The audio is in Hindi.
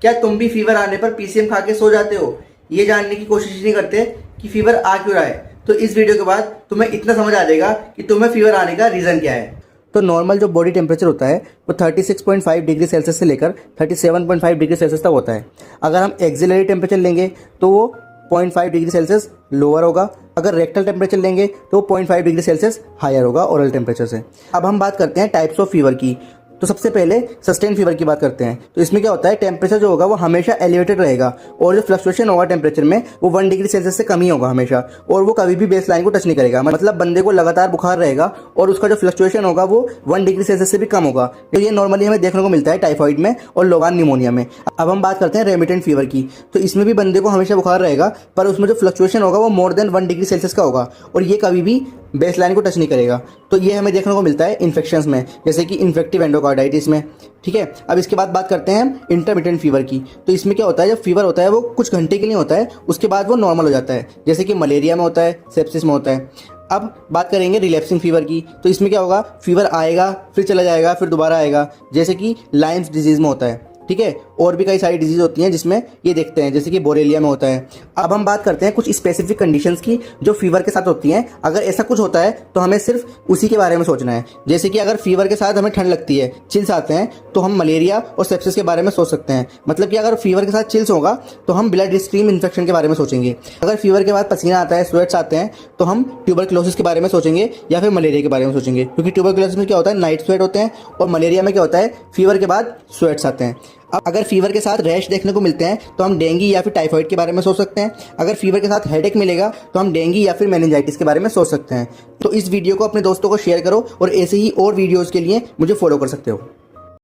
क्या तुम भी फीवर आने पर पीसीएम खा के सो जाते हो? ये जानने की कोशिश नहीं करते कि फीवर आ क्यों रहा है? तो इस वीडियो के बाद तुम्हें इतना समझ आ जाएगा कि तुम्हें फीवर आने का रीज़न क्या है। तो नॉर्मल जो बॉडी टेम्परेचर होता है वो 36.5 डिग्री सेल्सियस से लेकर 37.5 डिग्री सेल्सियस तक होता है। अगर हम एक्सिलरी टेम्परेचर लेंगे तो वो 0.5 डिग्री सेल्सियस लोअर होगा। अगर रेक्टल टेम्परेचर लेंगे तो 0.5 डिग्री सेल्सियस हायर होगा ओरल टेम्परेचर से। अब हम बात करते हैं टाइप्स ऑफ फीवर की। तो सबसे पहले सस्टेन फीवर की बात करते हैं। तो इसमें क्या होता है, टेम्परेचर जो होगा वो हमेशा एलिवेटेड रहेगा और जो फ्लक्चुएशन होगा टेम्परेचर में वो 1 डिग्री सेल्सियस से कम ही होगा हमेशा, और वो कभी भी बेस लाइन को टच नहीं करेगा। मतलब बंदे को लगातार बुखार रहेगा और उसका जो फ्लक्चुएशन होगा वो 1 डिग्री सेल्सियस से भी कम होगा। तो ये नॉर्मली हमें देखने को मिलता है टाइफाइड में और लोगान निमोनिया में। अब हम बात करते हैं रेमिटेंट फीवर की। तो इसमें भी बंदे को हमेशा बुखार रहेगा, पर उसमें जो फ्लक्चुएशन होगा वो मोर देन 1 डिग्री सेल्सियस का होगा और ये कभी भी बेस लाइन को टच नहीं करेगा। तो ये हमें देखने को मिलता है इन्फेक्शंस में, जैसे कि इन्फेक्टिव एंडोकार्डाइटिस में। ठीक है, अब इसके बाद बात करते हैं हम इंटरमिटेंट फीवर की। तो इसमें क्या होता है, जब फीवर होता है वो कुछ घंटे के लिए होता है, उसके बाद वो नॉर्मल हो जाता है, जैसे कि मलेरिया में होता है, सेप्सिस में होता है। अब बात करेंगे रिलैप्सिंग फीवर की। तो इसमें क्या होगा, फीवर आएगा फिर चला जाएगा फिर दोबारा आएगा, जैसे कि लाइम्स डिजीज़ में होता है। ठीक है, और भी कई सारी डिजीज़ होती हैं जिसमें ये देखते हैं, जैसे कि बोरेलिया में होता है। अब हम बात करते हैं कुछ स्पेसिफिक कंडीशंस की जो फीवर के साथ होती हैं। अगर ऐसा कुछ होता है तो हमें सिर्फ उसी के बारे में सोचना है। जैसे कि अगर फीवर के साथ हमें ठंड लगती है, चिल्स आते हैं, तो हम मलेरिया और सेप्सिस के बारे में सोच सकते हैं। मतलब कि अगर फीवर के साथ चिल्स होगा तो हम ब्लड स्ट्रीम इन्फेक्शन के बारे में सोचेंगे। अगर फीवर के बाद पसीना आता है, स्वेट्स आते हैं, तो हम ट्यूबरक्लोसिस के बारे में सोचेंगे या फिर मलेरिया के बारे में सोचेंगे। क्योंकि ट्यूबरक्लोसिस में क्या होता है, नाइट स्वेट होते हैं, और मलेरिया में क्या होता है, फीवर के बाद स्वेट्स आते हैं। अब अगर फीवर के साथ रैश देखने को मिलते हैं तो हम डेंगू या फिर टाइफाइड के बारे में सोच सकते हैं। अगर फीवर के साथ हेडेक मिलेगा तो हम डेंगू या फिर मेनिंजाइटिस के बारे में सोच सकते हैं। तो इस वीडियो को अपने दोस्तों को शेयर करो और ऐसे ही और वीडियोज़ के लिए मुझे फॉलो कर सकते हो।